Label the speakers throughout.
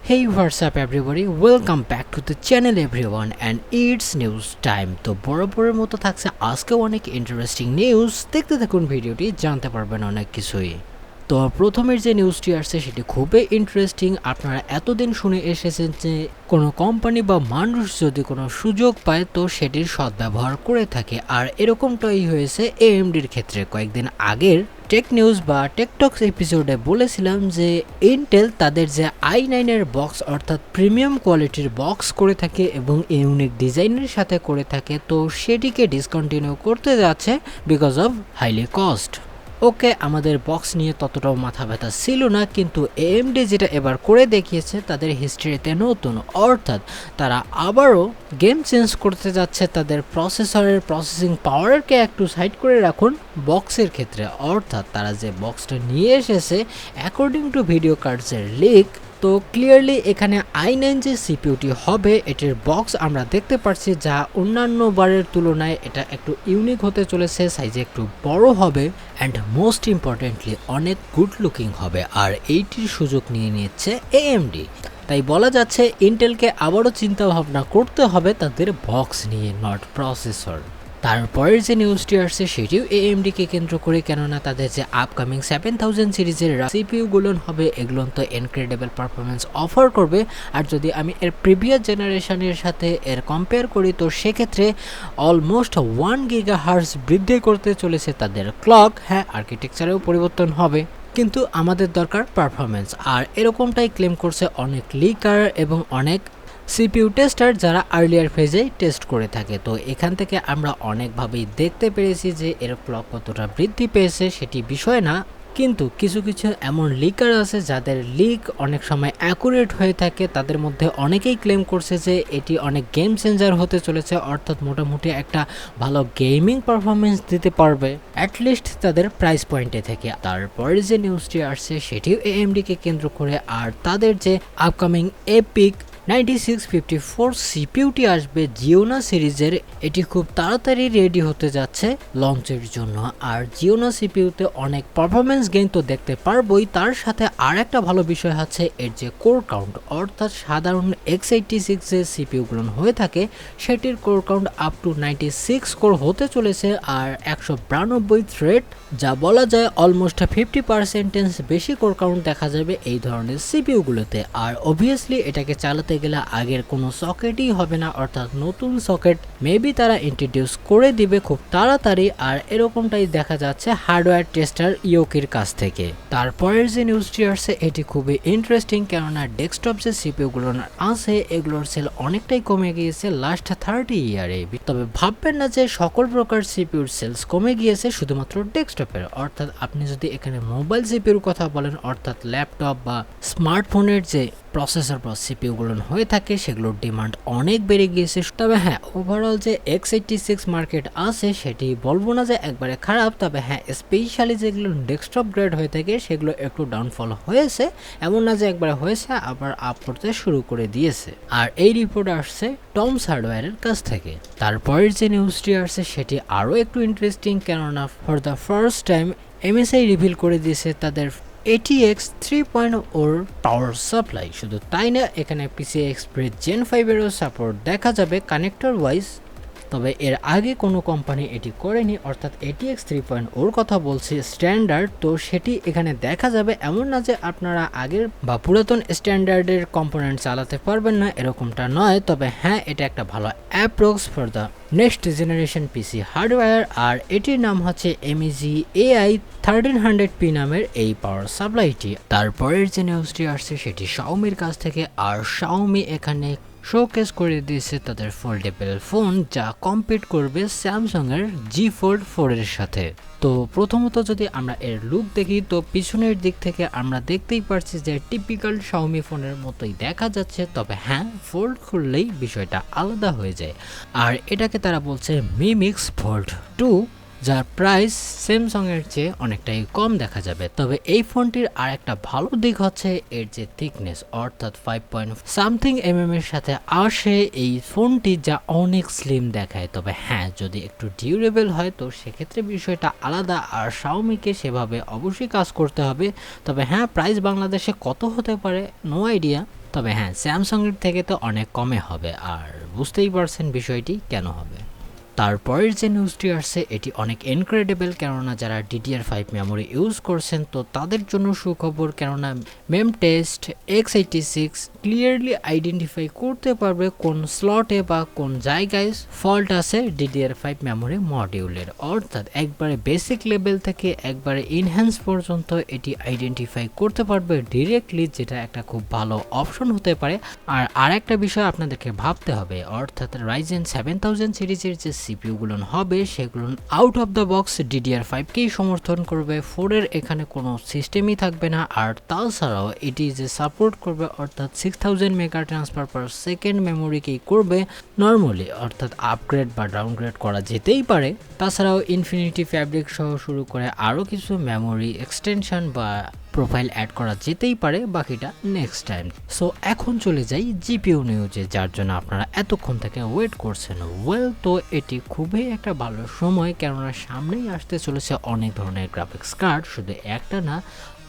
Speaker 1: Hey, what's up everybody? Welcome back to the channel everyone and it's news time. তো বরাবরের মতো থাকছে আজকে অনেক ইন্টারেস্টিং নিউজ। দেখতে থাকুন ভিডিওটি, জানতে পারবেন অনেক কিছুই। তো প্রথমের যে নিউজটি আসছে সেটি খুবই ইন্টারেস্টিং। আপনারা এতদিন শুনে এসেছেন যে কোনো কোম্পানি বা মানুষ যদি কোনো সুযোগ পায় তো সেটির সদ্ব্যবহার করে থাকে, আর এরকমটাই হয়েছে AMDর ক্ষেত্রে। কয়েকদিন আগের টেক নিউজ বা টেকটক্স এপিসোডে বলেছিলাম যে ইন্টেল তাদের যে i9 এর বক্স অর্থাৎ প্রিমিয়াম কোয়ালিটির বক্স করে থাকে এবং ইউনিক ডিজাইনের সাথে করে থাকে, তো সেটিকে ডিসকন্টিনিউ করতে যাচ্ছে বিকজ অফ হাইলি কস্ট। ওকে, আমাদের বক্স নিয়ে ততটাও মাথা ব্যথা ছিল না, কিন্তু AMD যেটা এবার করে দেখিয়েছে তাদের হিস্ট্রিতে নতুন, অর্থাৎ তারা আবারও গেম চেঞ্জ করতে যাচ্ছে। তাদের প্রসেসরের প্রসেসিং পাওয়ারকে একটু সাইড করে রাখুন বক্সের ক্ষেত্রে, অর্থাৎ তারা যে বক্সটা নিয়ে এসেছে অ্যাকর্ডিং টু ভিডিও কার্ডসের লিক, তো ক্লিয়ারলি এখানে i9 যে সিপিইউটি হবে এটির বক্স আমরা দেখতে পাচ্ছি, যা অন্যান্য বারের তুলনায় এটা একটু ইউনিক হতে চলেছে, সাইজে একটু বড় হবে অ্যান্ড মোস্ট ইম্পর্টেন্টলি অনেক গুড লুকিং হবে, আর এইটির সুযোগ নিয়ে নিচ্ছে AMD। তাই বলা যাচ্ছে ইন্টেলকে আবারও চিন্তা ভাবনা করতে হবে তাদের বক্স নিয়ে, নট প্রসেসর। তারপরের যে নিউজটি আসছে সেটিও AMDকে কেন্দ্র করে, কেননা তাদের যে আপকামিং 7000 সিরিজের সিপিইউগুলো হবে এগুলো তো ইনক্রেডিবল পারফরমেন্স অফার করবে। আর যদি আমি এর প্রিভিয়াস জেনারেশনের সাথে এর কম্পেয়ার করি তো সেক্ষেত্রে অলমোস্ট 1 গিগাহার্টজ বৃদ্ধি করতে চলেছে তাদের ক্লক। হ্যাঁ, আর্কিটেকচারেও পরিবর্তন হবে, কিন্তু আমাদের দরকার পারফরমেন্স, আর এরকমটাই ক্লেম করছে অনেক লিকার এবং অনেক সিপিইউ টেস্টার যারা আর্লিয়ার ফেজে টেস্ট করে থাকে। তো এখান থেকে আমরা অনেকভাবেই দেখতে পেরেছি যে এর ক্লক কতটা বৃদ্ধি পেয়েছে সেটি বিষয় না, কিন্তু কিছু কিছু এমন লিকার আছে যাদের লিক অনেক সময় অ্যাকুরেট হয়ে থাকে। তাদের মধ্যে অনেকেই ক্লেম করছে যে এটি অনেক গেম চেঞ্জার হতে চলেছে, অর্থাৎ মোটামুটি একটা ভালো গেমিং পারফরমেন্স দিতে পারবে অ্যাটলিস্ট তাদের প্রাইস পয়েন্টে থেকে। তারপরে যে নিউজটি আসছে সেটিও AMDকে কেন্দ্র করে, আর তাদের যে আপকামিং এপিক 9654 সিপিইউটি আসবে জিওনা সিরিজের, এটি খুব তাড়াতাড়ি রেডি হতে যাচ্ছে লঞ্চের জন্য। আর জিওনা সিপিইউতে অনেক পারফরমেন্স গেইন তো দেখতে পারবোই, তার সাথে আর একটা ভালো বিষয় হচ্ছে এর যে কোর কাউন্ট, অর্থাৎ সাধারণ x86 যে সিপিইউগুলো হয়ে থাকে সেটির core count up to 96 core হতে চলেছে, আর 192 থ্রেড, যা বলা যায় অলমোস্ট 50% বেশি কোর কাউন্ট দেখা যাবে এই ধরনের সিপিইউগুলোতে। আর অবভিয়াসলি এটাকে চালাতে গেলে আগের কোনো সকেটই হবে না, অর্থাৎ নতুন সকেট মেবি তারা ইন্ট্রোডিউস করে দিবে খুব তাড়াতাড়ি, আর এরকমটাই দেখা যাচ্ছে হার্ডওয়্যার টেস্টার ইয়োকির কাছ থেকে। তারপরের যে নিউজটি আসছে এটি খুবই ইন্টারেস্টিং, কেননা ডেস্কটপ যে সিপিইউগুলো আছে এগুলোর সেল অনেকটাই কমে গিয়েছে লাস্ট 30 ইয়ারে। তবে ভাববেন না যে সকল প্রকার সিপিইউর সেলস কমে গিয়েছে শুধুমাত্র ডেস্কটপের, অর্থাৎ আপনি যদি এখানে মোবাইল সিপিইউর কথা বলেন, অর্থাৎ ল্যাপটপ বা স্মার্টফোনের যে প্রসেসর বা সিপিইউগুলো হয়ে থাকে সেগুলোর ডিমান্ড অনেক বেড়ে গিয়েছে। তবে হ্যাঁ, ওভারঅল যে x86 মার্কেট আছে সেটি বলবো না যে একবারে খারাপ, তবে হ্যাঁ স্পেশালি যেগুলো ডেস্কটপ গ্রেড হয়ে থাকে সেগুলো একটু ডাউনফল হয়েছে, এমন না যে একবারে হয়েছে, আবার আপ করতে শুরু করে দিয়েছে। আর এই রিপোর্ট আসছে টমস হার্ডওয়্যারের কাছ থেকে। তারপরের যে নিউজটি আসছে সেটি আরও একটু ইন্টারেস্টিং, কেননা for the first time MSI reveal করে দিয়েছে তাদের ATX 3.0 পাওয়ার সাপ্লাই। শুধু তাই না, এখানে PCI Express Gen 5 এরও সাপোর্ট দেখা যাবে কানেক্টর ওয়াইজ, তবে এর আগে কোনো কোম্পানি এটি করেনি, অর্থাৎ ATX 3.0 কথা বলছি স্ট্যান্ডার্ড, তো সেটি এখানে দেখা যাবে। এমন না যে আপনারা আগের বা পুরাতন স্ট্যান্ডার্ডের কম্পোনেন্ট চালাতে পারবেন না, এরকমটা নয়, তবে হ্যাঁ এটা একটা ভালো approach for the next generation PC hardware. আর এটির নাম হচ্ছে MEG AI 1300P নামের এই পাওয়ার সাপ্লাইটি। তারপরের যে নিউজটি আসছে সেটি Xiaomiর কাছ থেকে, আর Xiaomi এখানে শোকেস করে দিয়েছে তাদের ফোল্ডেবল ফোন, যা কম্পিট করবে স্যামসাং এর G Fold 4 এর সাথে। তো প্রথমত যদি আমরা এর লুক দেখি তো পিছনের দিক থেকে আমরা দেখতেই পারছি যে টিপিক্যাল Xiaomi ফোনের মতোই দেখা যাচ্ছে, তবে হ্যাঁ ফোল্ড করলেই বিষয়টা আলাদা হয়ে যায়। আর এটাকে তারা বলছে Mi Mix Fold 2, যার প্রাইস স্যামসাং এর চেয়ে অনেকটাই কম দেখা যাবে। তবে এই ফোনটির আর একটা ভালো দিক হচ্ছে এর যে থিকনেস, অর্থাৎ 5.something mm এর সাথে আসে এই ফোনটি, যা অনেক স্লিম দেখায়। তবে হ্যাঁ যদি একটু ডিউরেবল হয় তো সেক্ষেত্রে বিষয়টা আলাদা, আর Xiaomi-কে সেভাবে অবশ্যই কাজ করতে হবে। তবে হ্যাঁ প্রাইস বাংলাদেশে কত হতে পারে নো আইডিয়া, তবে হ্যাঁ, স্যামসাংয়ের থেকে তো অনেক কমে হবে, আর বুঝতেই পারছেন বিষয়টি কেন হবে। তারপরের যে নিউজটি আসছে এটি অনেক ইনক্রেডিবল, কেননা যারা DDR5 মেমোরি ইউজ করছেন তো তাদের জন্য সুখবর, কেননা মেম টেস্ট x86 ক্লিয়ারলি আইডেন্টিফাই করতে পারবে কোন স্লটে বা কোন জায়গায় ফল্ট আছে DDR5 মেমোরি মডিউলের, অর্থাৎ একবারে বেসিক লেভেল থেকে একবারে ইনহ্যান্স পর্যন্ত এটি আইডেন্টিফাই করতে পারবে ডিরেক্টলি, যেটা একটা খুব ভালো অপশন হতে পারে। আর আরেকটা বিষয় আপনাদেরকে ভাবতে হবে, অর্থাৎ Ryzen 7000 সিরিজের যে CPU গুলো হবে সেগুলো আউট অফ দ্য বক্স DDR5কেই সমর্থন করবে, 4 এর এখানে কোনো সিস্টেমই থাকবে না। আর তাছাড়াও এটি যে সাপোর্ট করবে অর্থাৎ 6000 মেগা ট্রান্সফার পার সেকেন্ড মেমোরিকেই করবে নর্মালি, অর্থাৎ আপগ্রেড বা ডাউনগ্রেড করা যেতেই পারে। তাছাড়াও ইনফিনিটি ফ্যাব্রিক সহ শুরু করে আরও কিছু মেমোরি এক্সটেনশন বা প্রোফাইল অ্যাড করা যেতেই পারে, বাকিটা নেক্সট টাইম। সো এখন চলে যাই জিপিইউ নিউজে, যার জন্য আপনারা এতক্ষণ থেকে ওয়েট করছেন। তো এটি খুবই একটা ভালো সময়, কেননা সামনেই আসতে চলেছে অনেক ধরনের গ্রাফিক্স কার্ড, শুধু একটা না,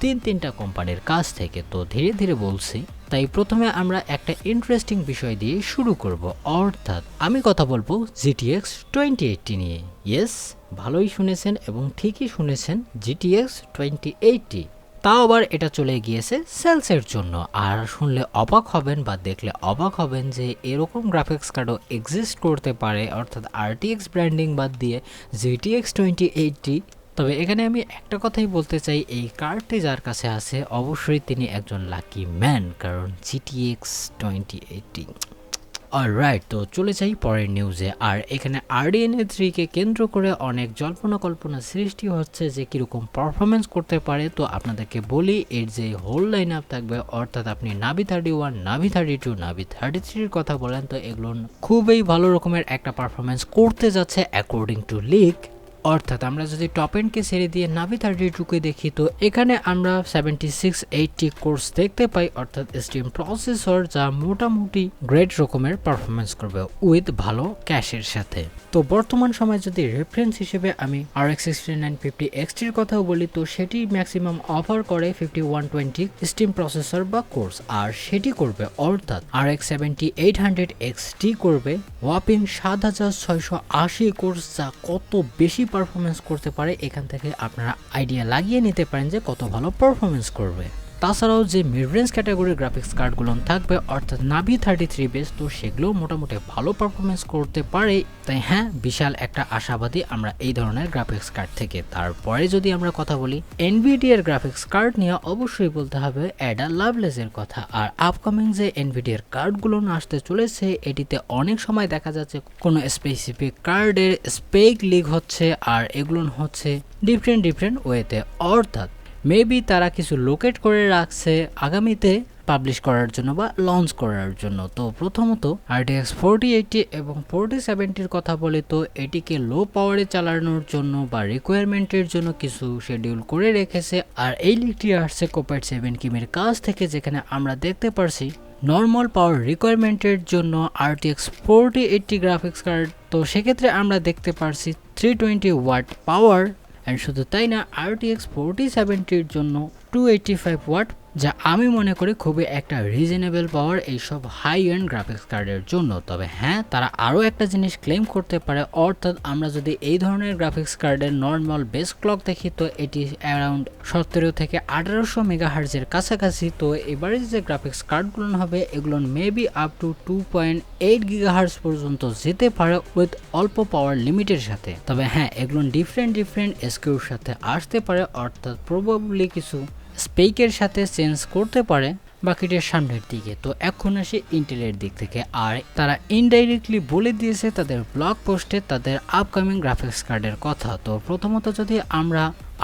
Speaker 1: তিনটা কোম্পানির কাছ থেকে। তো ধীরে ধীরে বলছি, তাই প্রথমে আমরা একটা ইন্টারেস্টিং বিষয় দিয়ে শুরু করব, অর্থাৎ আমি কথা বলবো GTX 2080 নিয়ে। ইয়েস, ভালোই শুনেছেন এবং ঠিকই শুনেছেন, GTX 2080। তাও আবার এটা চলে গিয়েছে সেলসের জন্য। আর শুনলে অবাক হবেন বা দেখলে অবাক হবেন যে এরকম গ্রাফিক্স কার্ডও এক্সিস্ট করতে পারে, অর্থাৎ RTX ব্র্যান্ডিং বাদ দিয়ে GTX 2080। তবে এখানে আমি একটা কথাই বলতে চাই, এই কার্ডটি যার কাছে আছে অবশ্যই তিনি একজন লাকি ম্যান, কারণ GTX 2080। অলরাইট, তো চলে যাই পরের নিউজে। আর এখানে RDNA 3কে কেন্দ্র করে অনেক জল্পনা কল্পনা সৃষ্টি হচ্ছে যে কীরকম পারফরমেন্স করতে পারে। তো আপনাদেরকে বলি, এর যে হোল লাইন আপ থাকবে, অর্থাৎ আপনি নাভি 31, নাভি 32, নাভি 33 কথা বলেন, তো এগুলো খুবই ভালো রকমের একটা পারফরমেন্স করতে যাচ্ছে অ্যাকর্ডিং টু লিক। অর্থাৎ আমরা যদি টপ এন্ডকে ছেড়ে দিয়ে নাভি 32কে দেখি, তো এখানে আমরা 7680 কোর্স দেখতে পাই, অর্থাৎ স্টিম প্রসেসর, যা মোটামুটি গ্রেট রকমের পারফরমেন্স করবে উইথ ভালো ক্যাশের সাথে। তো বর্তমান সময় যদি রেফারেন্স হিসেবে আমি RX 6950 XTর কথাও বলি, তো সেটি ম্যাক্সিমাম অফার করে 5120 স্টিম প্রসেসর বা কোর্স, আর সেটি করবে অর্থাৎ RX 7800 XT করবে ওয়াপিং 7680 কোর্স, যা কত বেশি পারফরমেন্স করতে পারে এখান থেকে আপনারা আইডিয়া লাগিয়ে নিতে পারেন যে কত ভালো পারফরমেন্স করবে। তাছাড়াও যে মিড রেঞ্জ ক্যাটাগরির গ্রাফিক্স কার্ডগুলো থাকবে, অর্থাৎ নাভি 33 বেস, তো সেগুলো মোটামুটি ভালো পারফরমেন্স করতে পারে। তাই হ্যাঁ, বিশাল একটা আশাবাদী আমরা এই ধরনের গ্রাফিক্স কার্ড থেকে। তারপরে যদি আমরা কথা বলি এনভিডিআর গ্রাফিক্স কার্ড নিয়ে, অবশ্যই বলতে হবে অ্যাডা লাভলেসের কথা। আর আপকামিং যে এনভিডিআর কার্ডগুলো আসতে চলেছে, এটিতে অনেক সময় দেখা যাচ্ছে কোনো স্পেসিফিক কার্ডের স্পেক লিক হচ্ছে, আর এগুলো হচ্ছে ডিফারেন্ট ওয়েতে, অর্থাৎ মেবি তারা কিছু লোকেট করে রাখছে আগামীতে পাবলিশ করার জন্য বা লঞ্চ করার জন্য। তো প্রথমত RTX 4080 এবং 4070 কথা বলে, তো এটিকে লো পাওয়ারে চালানোর জন্য বা রিকোয়ারমেন্টের জন্য কিছু শিডিউল করে রেখেছে। আর এই লিকটি আসছে কোপাইট 7 কিমের কাছ থেকে, যেখানে আমরা দেখতে পারছি নর্মাল পাওয়ার রিকোয়ারমেন্টের জন্য RTX 4080 গ্রাফিক্স কার্ড, তো সেক্ষেত্রে আমরা দেখতে পারছি 320 ওয়াট পাওয়ার। অ্যান্ড শুধু তাই না, RTX 4070 জন্য 285 ওয়াট, যা আমি মনে করি খুবই একটা রিজনেবল পাওয়ার এইসব হাই এন্ড গ্রাফিক্স কার্ডের জন্য। তবে হ্যাঁ, তারা আরও একটা জিনিস ক্লেম করতে পারে, অর্থাৎ আমরা যদি এই ধরনের গ্রাফিক্স কার্ডের নর্মাল বেস ক্লক দেখি, তো এটি অ্যারাউন্ড 17 থেকে 1800 মেগাহার্জের কাছাকাছি। তো এবারে যে গ্রাফিক্স কার্ডগুলো হবে, এগুলো মেবি আপ টু 2.8 গিগাহার্জ পর্যন্ত যেতে পারে উইথ অল্প পাওয়ার লিমিটের সাথে। তবে হ্যাঁ, এগুলো ডিফারেন্ট এসকিউর সাথে আসতে পারে, অর্থাৎ প্রবাবলি কিছু স্পেকের সাথে চেঞ্জ করতে পারে বাকিটার সামনের দিকে। তো এখন আসে ইন্টেলের দিক থেকে, আর তারা ইনডাইরেক্টলি বলে দিয়েছে তাদের ব্লগ পোস্টে তাদের আপকামিং গ্রাফিক্স কার্ডের কথা। তো প্রথমত যদি আমরা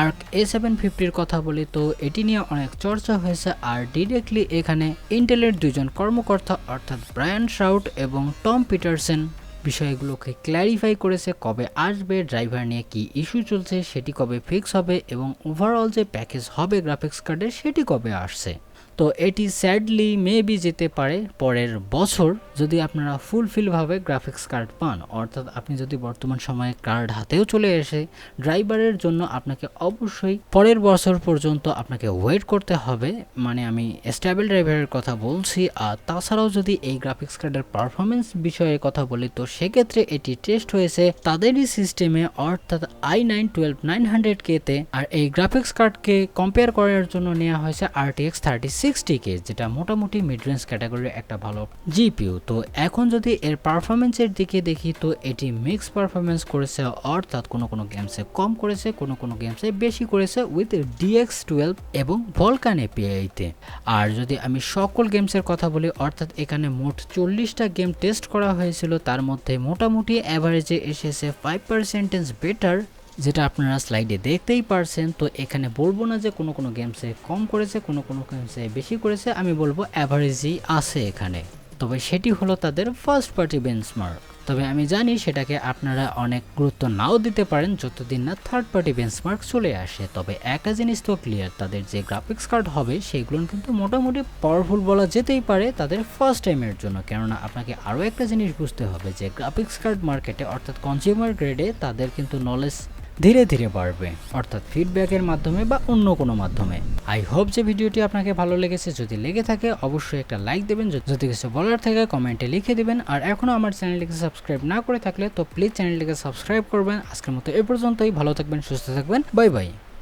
Speaker 1: আর্ক A750 কথা বলি, তো এটি নিয়ে অনেক চর্চা হয়েছে। আর ডিরেক্টলি এখানে ইন্টেলের দুজন কর্মকর্তা, অর্থাৎ ব্রায়ান শাউট এবং টম পিটারসন, বিষয়গুলোকে ক্ল্যারিফাই করেছে, কবে আসবে, ড্রাইভার নিয়ে কি ইস্যু চলছে সেটি কবে ফিক্স হবে, এবং ওভারঅল যে প্যাকেজ হবে গ্রাফিক্স কার্ডের সেটি কবে আসছে। তো এটি স্যাডলি মেবি যেতে পারে পরের বছর যদি আপনারা ফুলফিলভাবে গ্রাফিক্স কার্ড পান, অর্থাৎ আপনি যদি বর্তমান সময়ে কার্ড হাতেও চলে এসে ড্রাইভারের জন্য আপনাকে অবশ্যই পরের বছর পর্যন্ত আপনাকে ওয়েট করতে হবে, মানে আমি স্টেবল ড্রাইভারের কথা বলছি। আর তাছাড়াও যদি এই গ্রাফিক্স কার্ডের পারফরমেন্স বিষয়ে কথা বলি তো সেক্ষেত্রে এটি টেস্ট হয়েছে তাদেরই সিস্টেমে, অর্থাৎ i9 12900K-তে। আর এই গ্রাফিক্স কার্ডকে কম্পেয়ার করার জন্য নেওয়া হয়েছে RTX 3060K, যেটা মোটামুটি মিড রেঞ্জ ক্যাটাগরির একটা ভালো জিপিইউ। তো এখন যদি এর পারফরমেন্সের দিকে দেখি তো এটি মিক্স পারফরমেন্স করেছে, অর্থাৎ কোনো গেমসে কম করেছে, কোনো গেমসে বেশি করেছে উইথ DX12 এবং ভলকান এপিআইতে। আর যদি আমি সকল গেমসের কথা বলি, অর্থাৎ এখানে মোট 40টা গেম টেস্ট করা হয়েছিল, তার মধ্যে মোটামুটি অ্যাভারেজে এসেছে 5% বেটার, যেটা আপনারা স্লাইডে দেখতেই পারছেন। তো এখানে বলবো না যে কোনো গেমসে কম করেছে, কোনো গেমসে বেশি করেছে, আমি বলবো অ্যাভারেজই আছে এখানে। তবে সেটি হলো তাদের ফার্স্ট পার্টি বেঞ্চমার্ক। তবে আমি জানি সেটাকে আপনারা অনেক গুরুত্ব নাও দিতে পারেন যতদিন না থার্ড পার্টি বেঞ্চমার্ক চলে আসে। তবে একটা জিনিস তো ক্লিয়ার, তাদের যে গ্রাফিক্স কার্ড হবে সেগুলো কিন্তু মোটামুটি পাওয়ারফুল বলা যেতেই পারে তাদের ফার্স্ট টাইমের জন্য। কেননা আপনাকে আরও একটা জিনিস বুঝতে হবে যে গ্রাফিক্স কার্ড মার্কেটে, অর্থাৎ কনজিউমার গ্রেডে তাদের কিন্তু নলেজ ধীরে ধীরে বাড়বে, অর্থাৎ ফিডব্যাকের মাধ্যমে বা অন্য কোনো মাধ্যমে। আই হোপ যে ভিডিওটি আপনাকে ভালো লেগেছে। যদি লেগে থাকে অবশ্যই একটা লাইক দেবেন, যদি কিছু বলার থাকে কমেন্টে লিখে দেবেন। আর এখনও আমার চ্যানেলটিকে সাবস্ক্রাইব না করে থাকলে তো প্লিজ চ্যানেলটিকে সাবস্ক্রাইব করবেন। আজকের মতো এ পর্যন্তই, ভালো থাকবেন, সুস্থ থাকবেন, বাই বাই।